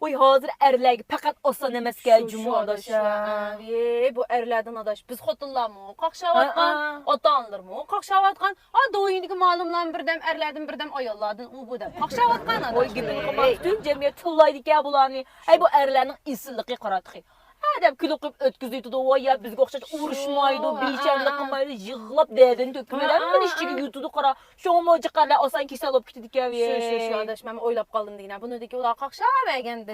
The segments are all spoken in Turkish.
Oy hazır erlerge fakat osan emas gel cuma adaş. Bu erlerden adaş. Biz xotinlarmı? Qaqşavatqan, ota-analarmı? Qaqşavatqan. Ha doyundagi ma'lumlarni birdam erlerden birdam ayollardan u bu da. Qaqşavatqan adaş. Oy gibi qilmoq tüm jamiyat tillaydi ya bularni. Ay bu erlarning isilliqi qaratıqi. Adam külüp ötküzüydü de o ya bizge oxşaş uğraşmaydı, bilçenlik qilmaydı, yığılab dədini tökmeden bir işçiga yutudu qara. Şomo jiqarlar osan kesal olub ketdik ya. Şu adaş, mən oylab qaldım degine. Bunu deki ular qaqşavagandı.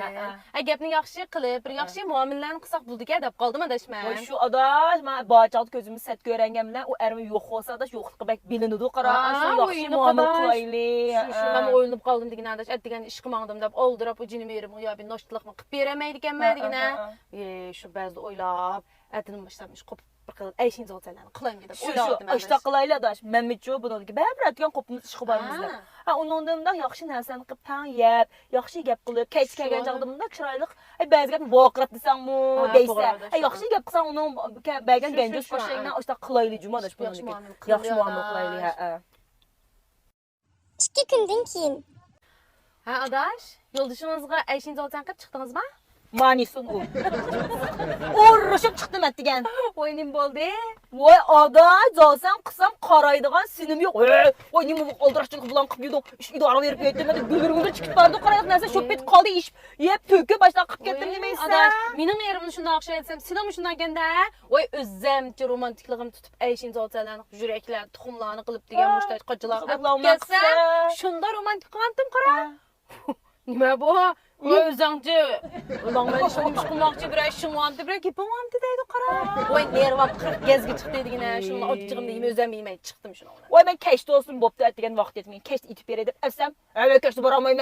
Gapni yaxshi qilib, bir yaxshi muomalani qilsaq buldik ya deb qaldım adaş mən. Oy şu adaş, mən bacaq gözümü sət görəngəm bilan o ərmi yox olsa adaş yoxluqı bək bilinidi qara. Şu yaxşı muamel qılaylı. Şu mən oylab qaldım degine adaş. Degan iş qılmağdım deb oldurab o cini verim, o ya bir noştuluqmı qılıb berəməydiganmə degine. Şu bəzi oylab, ədinin başlamış qopub bir qılıb əşinci olsalarını qılayım gedib oyladım. Şu aşta qılaylı adaş. Məmmətço bunu ki, bərabər atgan qopumuz işi barımızda. Ha ondan yaxşı nərsəni qıb pan yeyib, yaxşı gəp qılıb, keç gələn çağdımda çiraylıq. Ay bəzi gəp vaqrat desən mu deysə. Ay yaxşı gəp qılsan onun bəlgən gəncəs başlayına aşta qılaylı cuma adaş bunu ki. Yaxşı muamele qılaylı ha. 2 gündən keyin. Ha adaş, yo'ldishimizga əşinci olsan qıb çıxdınızmı? Manisun o. Uğraşıp çıktım ettigen. Oy nim boldu? Vay adaş, zaten kısam qaraydıgan sinim yok. Oy nim bu oldıraşçılık bulan qıpıydı. İdara verip yetmedi. Gülürümüzü çıkıp bardı qaraydık nəsə şöpet qaldı iş. Yep tökü başdan qıp getdim demeysə. Adaş, mening erimni shunday o'xshay etsam, sen ham shundan ganda, voy o'zimcha romantikligim tutib ayşinchi olsalarni, yuraklar, tuxumlarni qilib degan mushtaq qochalar kelsa, shunda romantik qilgandim qara. Nima bu? O'zingchi ulangan ishim qilmoqchi bir ishim vardı, bir gapim vardı deydi qara. Voy nervam 40 gezga chiqdi dedigina, shuni ochchig'im deyim, o'zim yemay chiqdim shuni. Voy men keşte olsun boptu ettigen vaqt etmeyin. Keşte itip beredi. Efsem, evet keşte baramayım.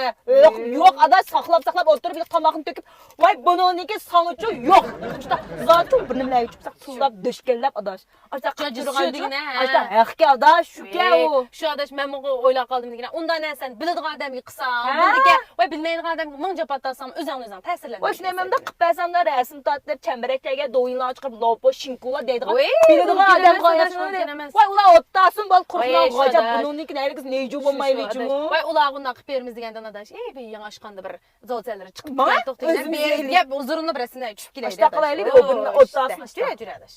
Yok adaş saklap oturup bir tamaqını töküp. Voy bununki sanıcı yok. İşte zaten bir nimle içip tullab döşkellab adaş. Açta qajırgan degine. Açta haqqi adaş shuka o. Shu adaş men bunu o'ylab qoldim degine. Unda narsan biladigan odamga qilsam, bildiki, voy bilmaydigan odamga ming jabot atsam, o'zing ta'sirlanadi. Voy shuni memda qilib bersam da resim tatib, chambaraklarga do'yinlar chiqib, lopo, shinkova deydigan. Biladigan odam qo'yasın. Voy ular ottasın bol qurqlan g'ajab bununki narigiz neju bo'lmayli jumu. Voy ular bundan qilib beramiz degandan adaş. Bir yangi oshqanda bir zolchalari chiqib ketdi. To'xtaysan, bir gap uzurini birasini tushib keladi. Ashta qilaylik, o birini ottasın. Jura adaş.